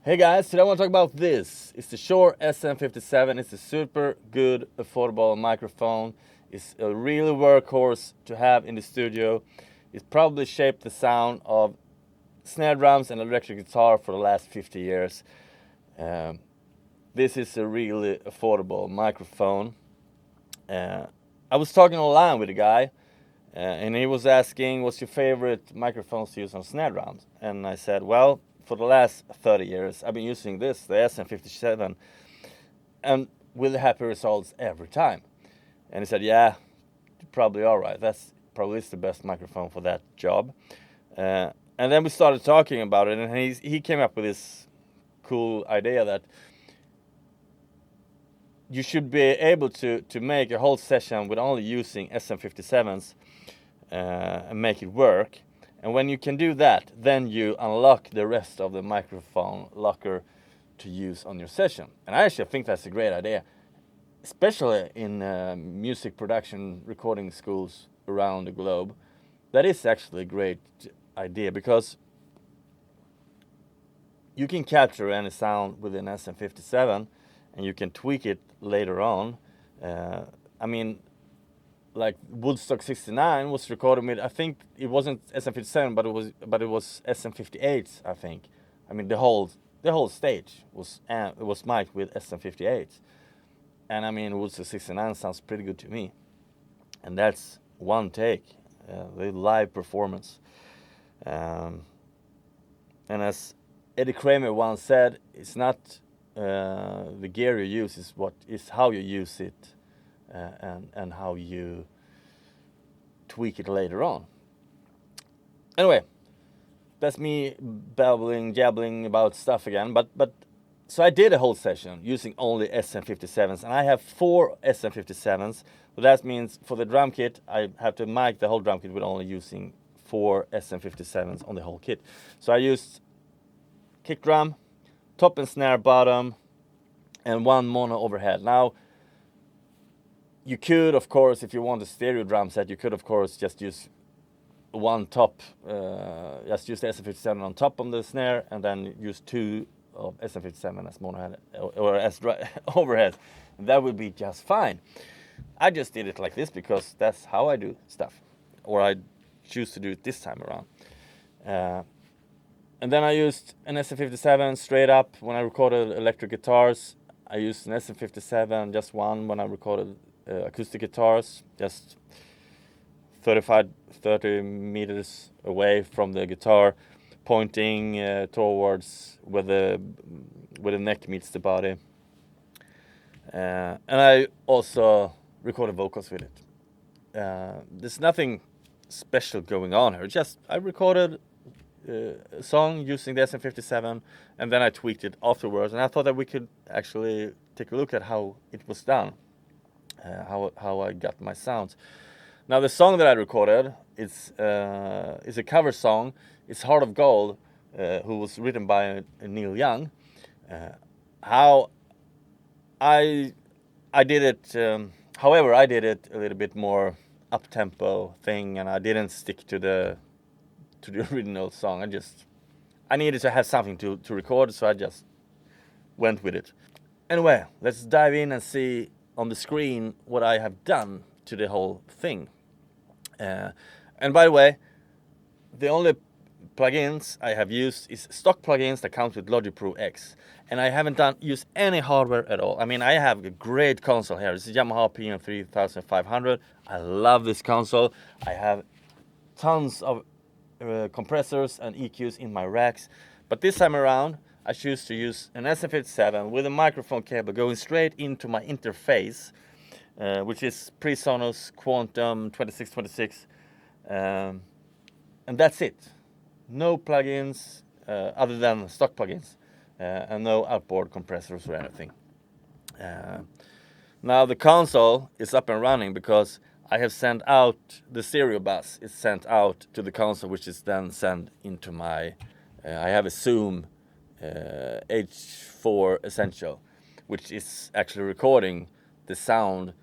Hey guys, today I want to talk about this. It's the Shure SM57. It's a super good, affordable microphone. It's a really workhorse to have in the studio. It's probably shaped the sound of snare drums and electric guitar for the last 50 years. This is a really affordable microphone. I was talking online with a guy, and he was asking, what's your favorite microphones to use on snare drums? And I said, well, for the last 30 years, I've been using this, the SM57, and with happy results every time. And he said, yeah, you're probably all right. That's probably the best microphone for that job. And then we started talking about it, and he came up with this cool idea that you should be able to make a whole session with only using SM57s and make it work. And when you can do that, then you unlock the rest of the microphone locker to use on your session. And I actually think that's a great idea, especially in music production recording schools around the globe. That is actually a great idea because you can capture any sound with an SM57 and you can tweak it later on. I mean, like Woodstock '69 was recorded with, I think it wasn't SM57, but it was SM58, I think. I mean, the whole stage was mic'd with SM58, and I mean Woodstock '69 sounds pretty good to me, and that's one take, the live performance. And as Eddie Kramer once said, it's not the gear you use, is how you use it. And how you tweak it later on. Anyway, that's me jabbling about stuff again. But so I did a whole session using only SM57s, and I have 4 SM57s. So that means for the drum kit, I have to mic the whole drum kit with only using 4 SM57s on the whole kit. So I used kick drum, top and snare bottom, and 1 mono overhead. Now, you could, of course, if you want a stereo drum set, you could, of course, just use one top, just use the SM57 on top of the snare, and then use 2 of SM57 as mono head or as overhead. That would be just fine. I just did it like this because that's how I do stuff, or I choose to do it this time around. And then I used an SM57 straight up when I recorded electric guitars. I used an SM57, just one, when I recorded acoustic guitars, just 30 meters away from the guitar, pointing towards where the neck meets the body. And I also recorded vocals with it. There's nothing special going on here. Just I recorded a song using the SM57, and then I tweaked it afterwards. And I thought that we could actually take a look at how it was done. How I got my sounds. Now the song that I recorded is a cover song. It's Heart of Gold, who was written by Neil Young. How I did it, however, I did it a little bit more up-tempo thing, and I didn't stick to the original song. I needed to have something to record, so I just went with it. Anyway, let's dive in and see on the screen what I have done to the whole thing. And by the way, the only plugins I have used is stock plugins that comes with Logic Pro X, and I haven't used any hardware at all. I mean, I have a great console here. This is Yamaha PM3500. I love this console. I have tons of compressors and EQs in my racks, but this time around I choose to use an SM57 with a microphone cable going straight into my interface, which is Presonus Quantum 2626, and that's it. No plugins other than stock plugins, and no outboard compressors or anything. Now the console is up and running because I have sent out the stereo bus. It's sent out to the console, which is then sent into my. I have a Zoom H4 Essential, which is actually recording the sound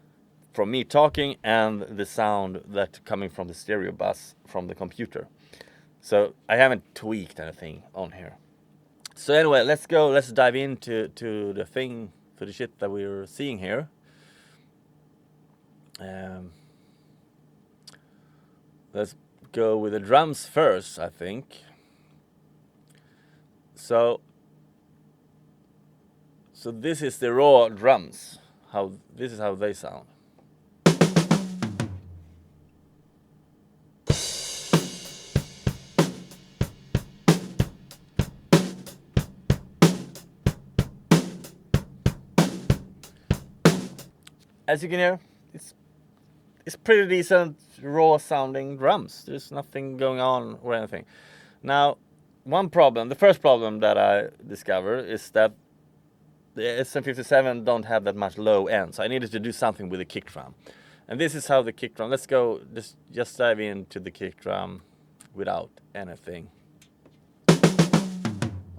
from me talking and the sound that's coming from the stereo bus from the computer. So I haven't tweaked anything on here. So anyway, let's dive into the shit that we're seeing here. Let's go with the drums first, I think. So this is the raw drums. This is how they sound. As you can hear, it's pretty decent raw sounding drums. There's nothing going on or anything. Now, the first problem that I discovered is that the SM57 don't have that much low end, so I needed to do something with the kick drum. And this is how the kick drum, let's go, just dive into the kick drum without anything.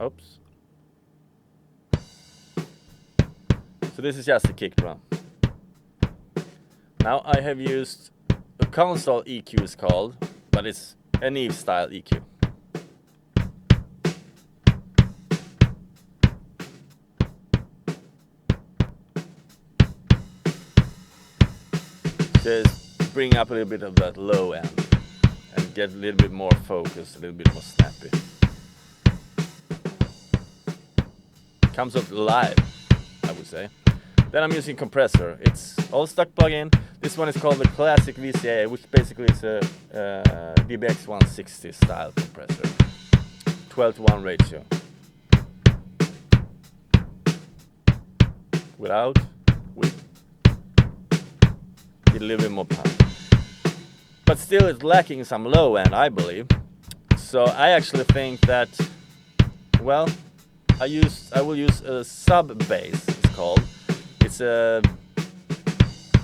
Oops. So this is just the kick drum. Now I have used a console EQ is called, but it's an Eve style EQ. Just bring up a little bit of that low end and get a little bit more focus, a little bit more snappy. Comes up live, I would say. Then I'm using compressor. It's all stock plug-in. This one is called the Classic VCA, which basically is a DBX 160 style compressor. 12:1 ratio. Without, with. Get a little bit more punch. But still it's lacking some low end, I believe. So I actually think that, well, I will use a sub bass, it's called. It's a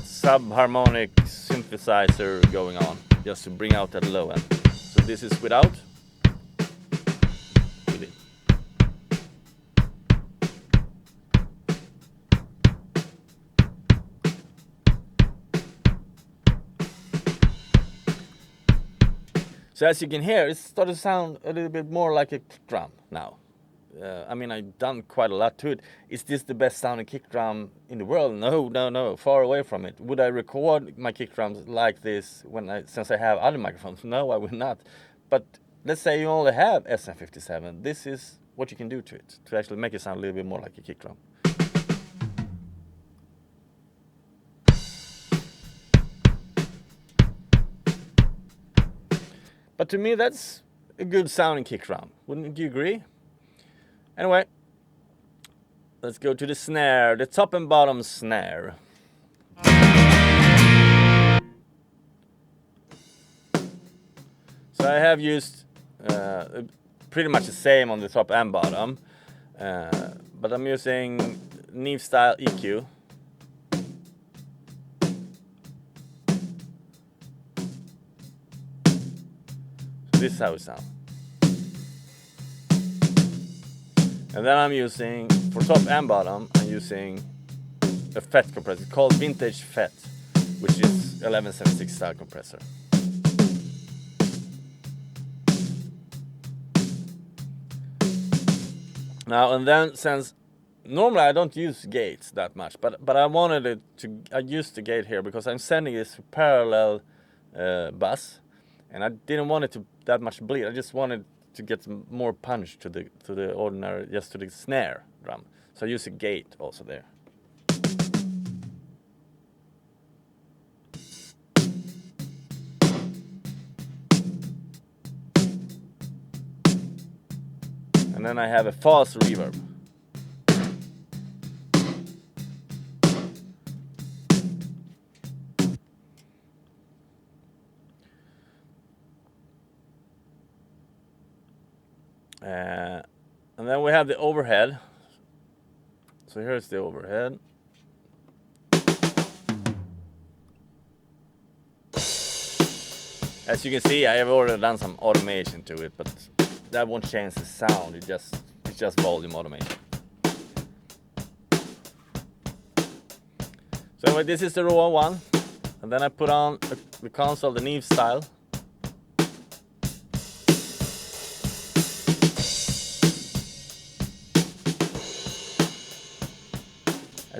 sub-harmonic synthesizer going on, just to bring out that low end. So this is without. With it. So as you can hear, it's starting to sound a little bit more like a kick drum now. I mean, I've done quite a lot to it. Is this the best sounding kick drum in the world? No, far away from it. Would I record my kick drums like this since I have other microphones? No, I would not. But let's say you only have SM57. This is what you can do to it to actually make it sound a little bit more like a kick drum. But to me, that's a good sounding kick drum. Wouldn't you agree? Anyway, let's go to the snare, the top and bottom snare. So I have used pretty much the same on the top and bottom, but I'm using Neve style EQ. So this is how it sounds. And then I'm using, for top and bottom, I'm using a FET compressor called Vintage FET, which is 1176 style compressor. Now and then, since normally I don't use gates that much, but I wanted it to, I used the gate here because I'm sending this parallel bus, and I didn't want it to that much bleed. I just wanted to get some more punch to the ordinary, just to the snare drum. So I use a gate also there. And then I have a false reverb. And then we have the overhead. So here's the overhead. As you can see, I have already done some automation to it, but that won't change the sound. It's just volume automation. So anyway, this is the raw one, and then I put on the console, the Neve style.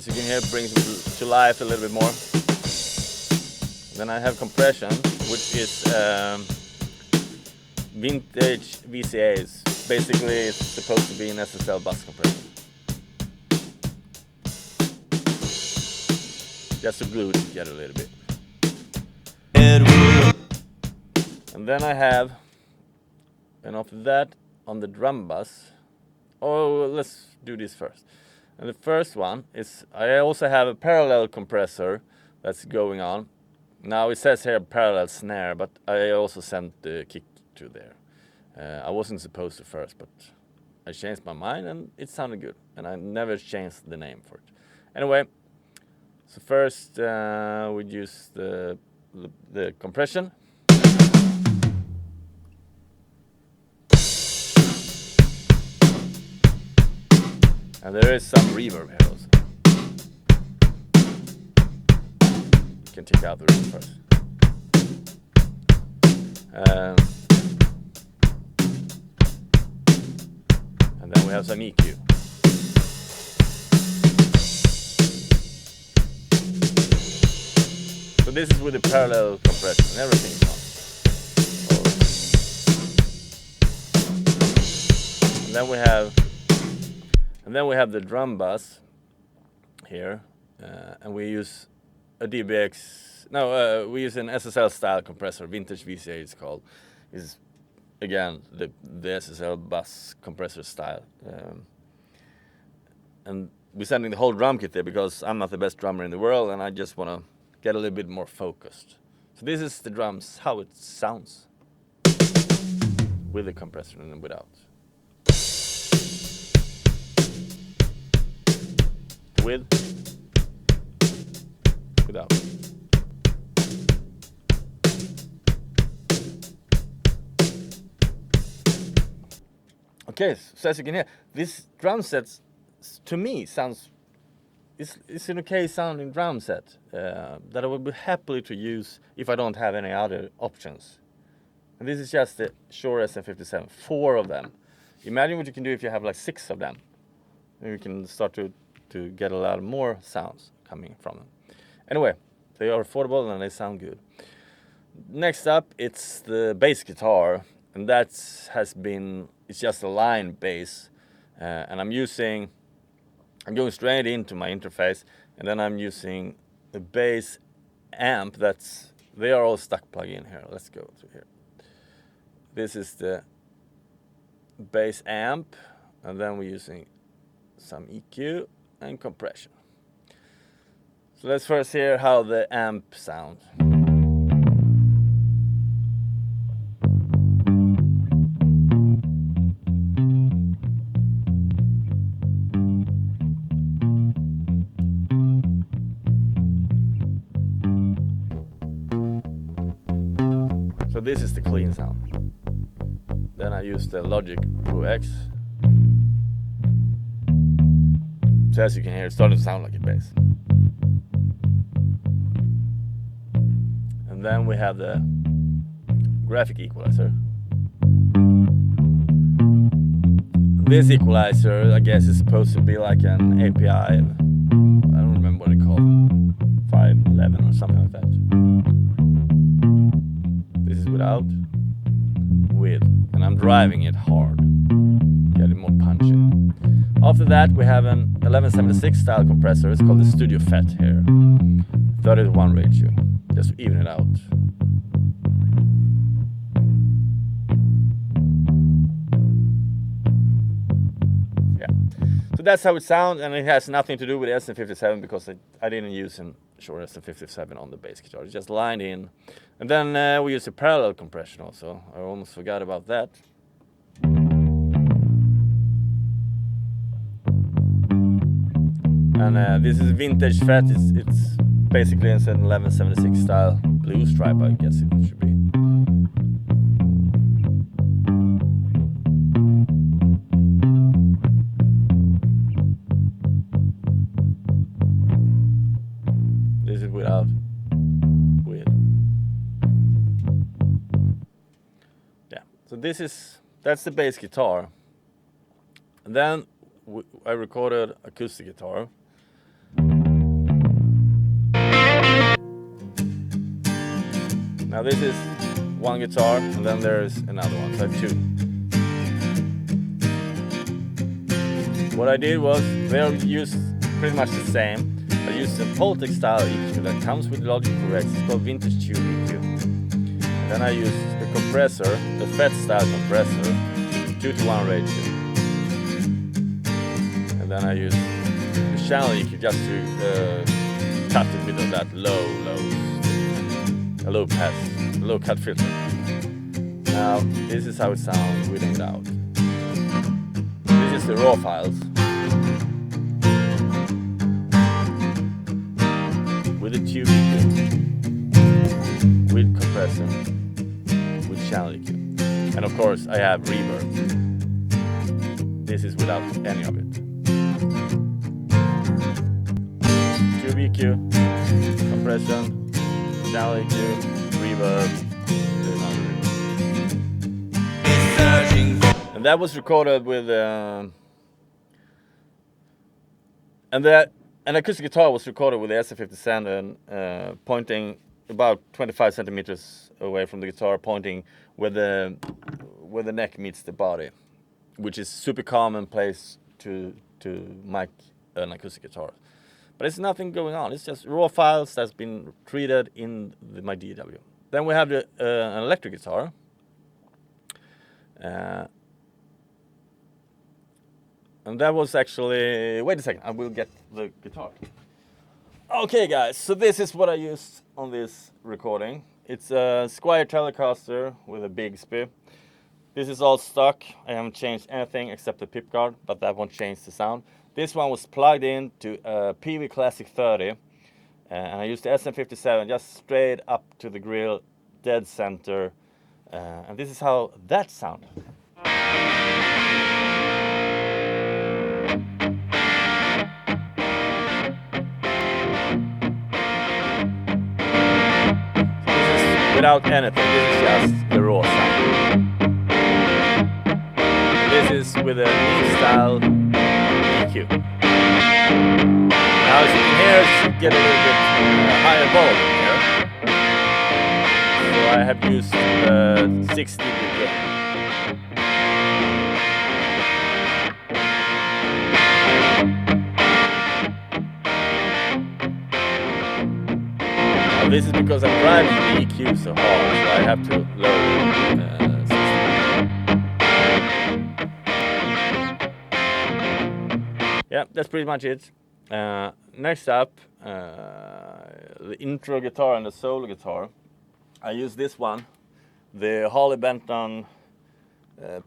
As you can hear, it brings it to life a little bit more. Then I have compression, which is vintage VCAs. Basically, it's supposed to be an SSL bus compressor. Just to glue it together a little bit. And then I have, and after that, on the drum bus, oh, let's do this first. And the first one is, I also have a parallel compressor that's going on. Now it says here parallel snare, but I also sent the kick to there. I wasn't supposed to first, but I changed my mind and it sounded good. And I never changed the name for it. Anyway, so first we use the compression. And there is some reverb here also. You can take out the reverb first. And then we have some EQ. So this is with the parallel compression and everything's on. And then we have the drum bus here, and we use a DBX. No, we use an SSL style compressor, vintage VCA it's called. Is again the SSL bus compressor style, and we're sending the whole drum kit there because I'm not the best drummer in the world, and I just want to get a little bit more focused. So this is the drums, how it sounds with the compressor and without. With, without. Okay, so as you can hear, this drum set to me sounds, it's an okay sounding drum set that I would be happy to use if I don't have any other options. And this is just the Shure SM57, 4 of them. Imagine what you can do if you have like 6 of them. And you can start to get a lot more sounds coming from them. Anyway, they are affordable and they sound good. Next up, it's the bass guitar, and it's just a line bass, and I'm going straight into my interface, and then I'm using the bass amp they are all stuck plug in here. Let's go to here. This is the bass amp, and then we're using some EQ and compression. So let's first hear how the amp sounds. So this is the clean sound. Then I use the Logic Pro X. So as you can hear, it's starting to sound like a bass. And then we have the graphic equalizer. This equalizer, I guess, is supposed to be like an API. I don't remember what it's called. 511 or something like that. This is without, with, and I'm driving it hard. Get it more punchy. After that, we have an 1176 style compressor. It's called the Studio Fat here. 30-to-1 ratio, just to even it out. Yeah, so that's how it sounds, and it has nothing to do with the SM57 because I didn't use an Shure SM57 on the bass guitar. It's just lined in. And then we use a parallel compression also. I almost forgot about that. And this is vintage fat. It's basically an 1176 style blue stripe, I guess it should be. This is without, with. Yeah. So that's the bass guitar. And then I recorded acoustic guitar. Now this is one guitar, and then there's another one, so I have two. What I did was, they're used pretty much the same. I used a Poltec style EQ that comes with Logic Correct. It's called Vintage Tube EQ. And then I used a compressor, the FET style compressor, 2-to-1 ratio. And then I used the channel EQ just to cut a bit of that low cut filter. Now this is how it sounds with and without. This is the raw files. With the tube EQ, with compressor, with channel EQ, and of course I have reverb. This is without any of it. Tube EQ, compression, channel EQ, reverb, and that was recorded with an acoustic guitar was recorded with the SM57, pointing about 25 centimeters away from the guitar, pointing where the neck meets the body, which is super common place to mic an acoustic guitar. But it's nothing going on. It's just raw files that's been treated in my DAW. Then we have an electric guitar. And that was actually, wait a second, I will get the guitar. Okay guys, so this is what I used on this recording. It's a Squier Telecaster with a bigsby. This is all stock. I haven't changed anything except the pip guard, but that won't change the sound. This one was plugged in to a PV Classic 30, and I used the SM57 just straight up to the grill, dead center, and this is how that sounded. Without anything, this is just the raw sound. This is with a neat style EQ. Now as you can hear, it should get a little bit higher volume here. So I have used 60 dB. This is because I'm driving the EQ so hard, so I have to lower 60. Yeah, that's pretty much it. Next up, the intro guitar and the solo guitar. I use this one, the Harley Benton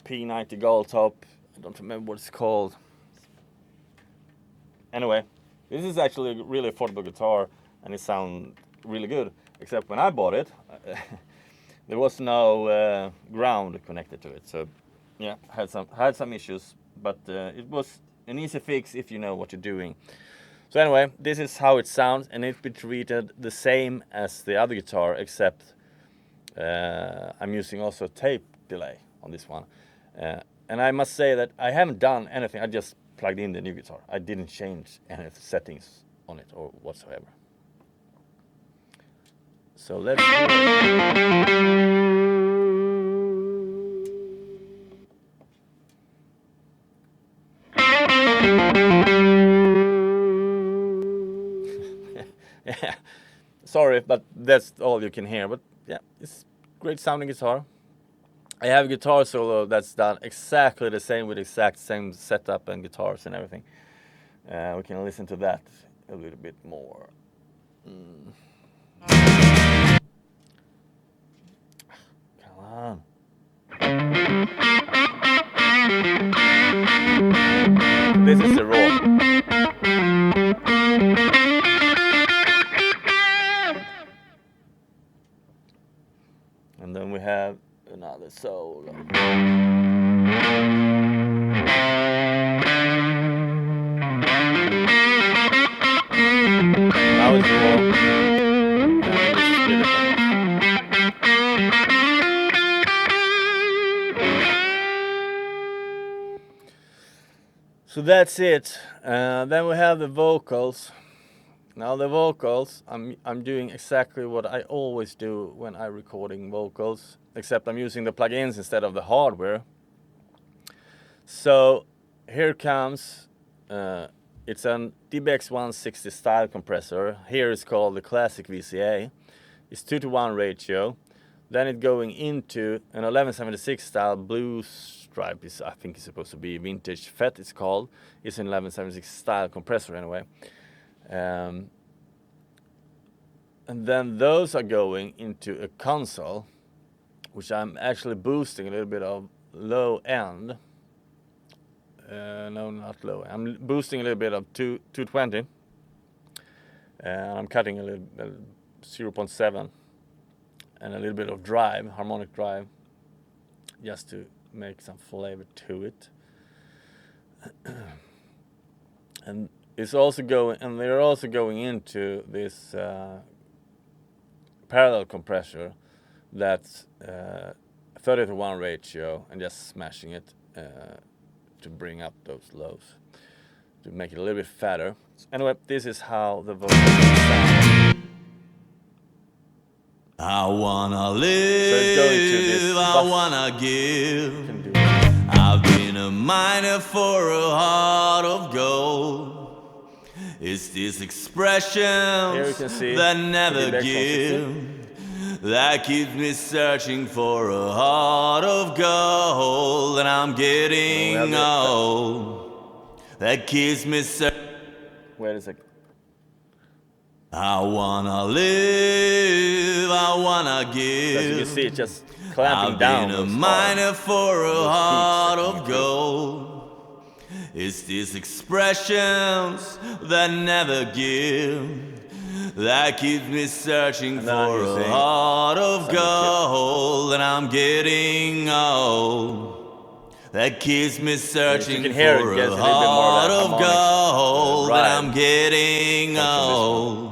P90 Gold Top. I don't remember what it's called. Anyway, this is actually a really affordable guitar, and it sounds really good, except when I bought it there was no ground connected to it, so yeah, had some issues, but it was an easy fix if you know what you're doing. So anyway, this is how it sounds, and it's been treated the same as the other guitar, except I'm using also a tape delay on this one, and I must say that I haven't done anything. I just plugged in the new guitar. I didn't change any settings on it or whatsoever. So let's do it. Yeah, sorry, but that's all you can hear. But yeah, it's great sounding guitar. I have a guitar solo that's done exactly the same with exact same setup and guitars and everything. We can listen to that a little bit more. This is the raw. And then we have another solo. Now it's raw. So that's it. Then we have the vocals. Now the vocals, I'm doing exactly what I always do when I'm recording vocals, except I'm using the plugins instead of the hardware. So here comes, it's an DBX160 style compressor. Here it's called the classic VCA. It's 2:1 ratio. Then it's going into an 1176 style blue stripe. I think it's supposed to be vintage FET, it's called. It's an 1176 style compressor anyway. And then those are going into a console, which I'm actually boosting a little bit of low end. No, not low. I'm boosting a little bit of 220. And I'm cutting a little 0.7 and a little bit of drive, harmonic drive, just to make some flavor to it. And it's also going, and they're also going into this parallel compressor that's 30:1 ratio, and just smashing it to bring up those lows, to make it a little bit fatter. Anyway, this is how the vocals sound. I wanna live, I wanna give. I've been a miner for a heart of gold. It's these expressions that never give that keeps me searching for a heart of gold. And I'm getting old. That keeps me searching. Wait a second. I wanna live, I wanna give. As you can see, it's just clamping I've down. I've been a miner for a heart of gold. It's these expressions that never give that keeps me searching for a heart of gold. And I'm getting old. That keeps me searching for a heart of gold. And I'm getting old.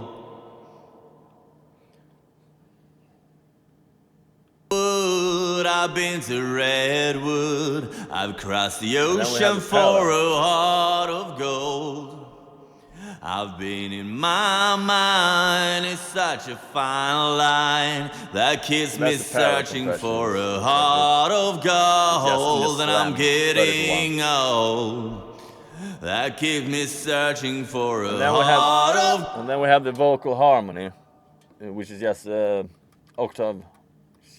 I've been to Redwood, I've crossed the ocean for a heart of gold. I've been in my mind, it's such a fine line that keeps me searching for a heart of gold. And I'm getting old. That keeps me searching for a heart of. And then we have the vocal harmony, which is just octave.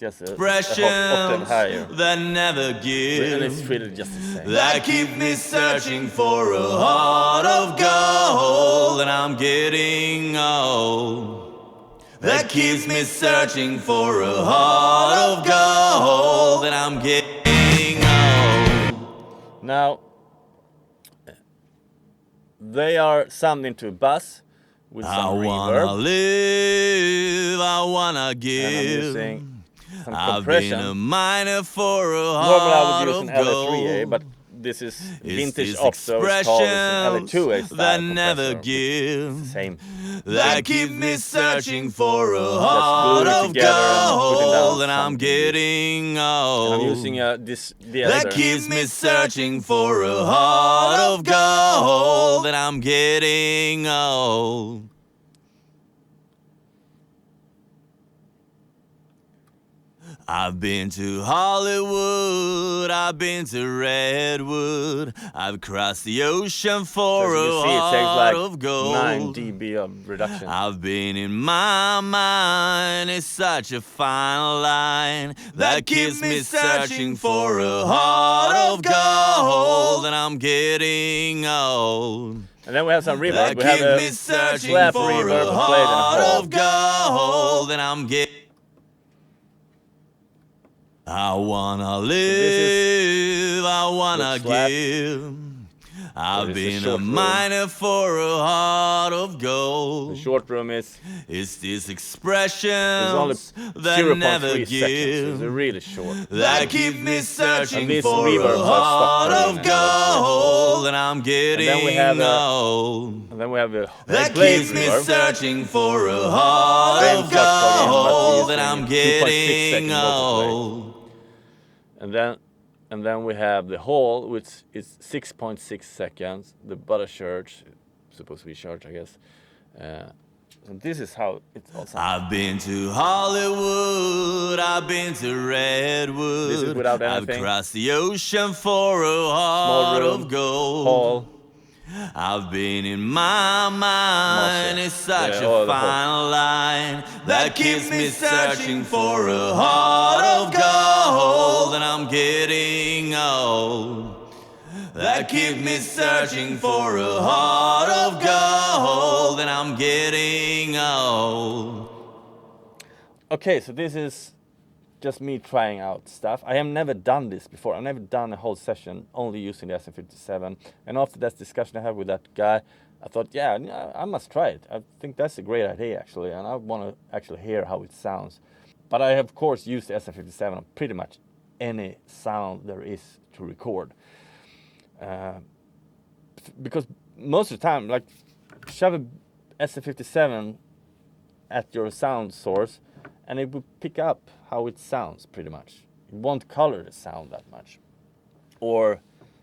Expressions that never give. And it's treated just the same. That keep me searching for a heart of gold. And I'm getting old. That keeps me searching for a heart of gold. And I'm getting old. Now they are summed into a bass with some reverb. I wanna live, I wanna give. And I'm using some I've compression. been a miner for a Normally heart I would use an of LA3A, gold. but this is vintage It's Octo, it's called an LA2A style that never compressor. give. Same. That keep me searching for a heart of gold. And I'm getting old. And I'm using this that keeps me searching for a heart of gold. And I'm getting old. I've been to Hollywood, I've been to Redwood, I've crossed the ocean for a heart of gold. 9 dB of reduction. I've been in my mind, it's such a fine line that keeps me searching for a heart of gold. And I'm getting old. And then we have some reverb. That We have keeps me a searching slap for reverb a played heart in a of gold. And I'm getting. I wanna live, I wanna give. I've been a miner for a heart of gold. The short room is it's these expressions that 0.3 never seconds. give. It's really short. That keep me searching for a heart of gold. And I'm getting old. And then we have a that keeps me searching for a heart of gold. And I'm getting old. And then we have the hall, which is 6.6 seconds. The butter church, supposed to be short, I guess. So this is how it all sounds. I've been to Hollywood, I've been to Redwood. This is without anything. I've crossed the ocean for a heart Small room, of gold. hall. I've been in my mind, it's such Yeah, a fine line that keeps me searching for a heart of gold. And I'm getting old. That keeps me searching for a heart of gold. And I'm getting old. Okay, so this is just me trying out stuff. I have never done this before. I've never done a whole session only using the SM57. And after that discussion I had with that guy, I thought, yeah, I must try it. I think that's a great idea, actually, and I want to actually hear how it sounds. But I have, of course, used the SM57 on pretty much any sound there is to record. Because most of the time, like, shove a SM57 at your sound source, and it will pick up how it sounds, pretty much. It won't color the sound that much. Or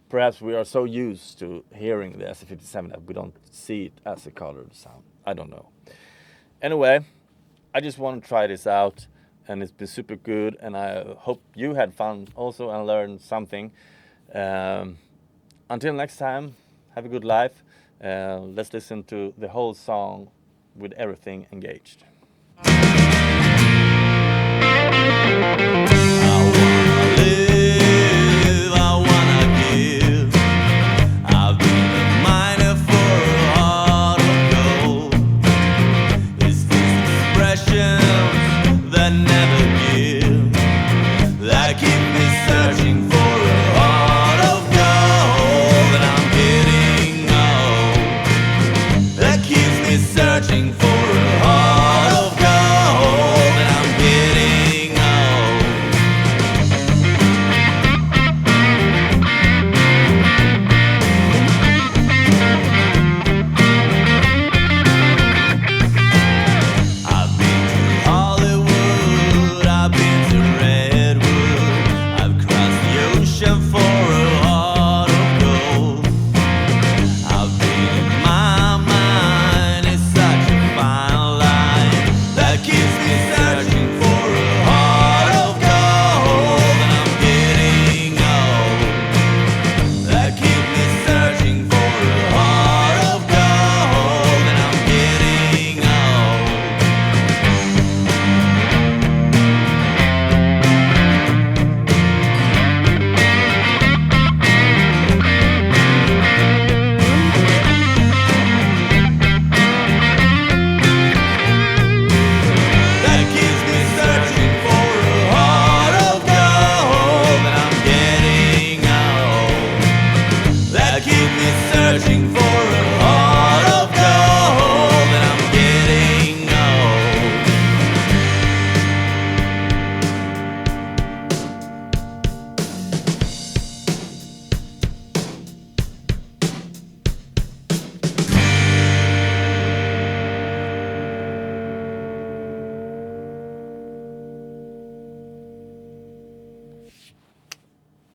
perhaps we are so used to hearing the SM57 that we don't see it as a colored sound. I don't know. Anyway, I just want to try this out, and it's been super good, and I hope you had fun also and learned something. Until next time, have a good life. Let's listen to the whole song with everything engaged.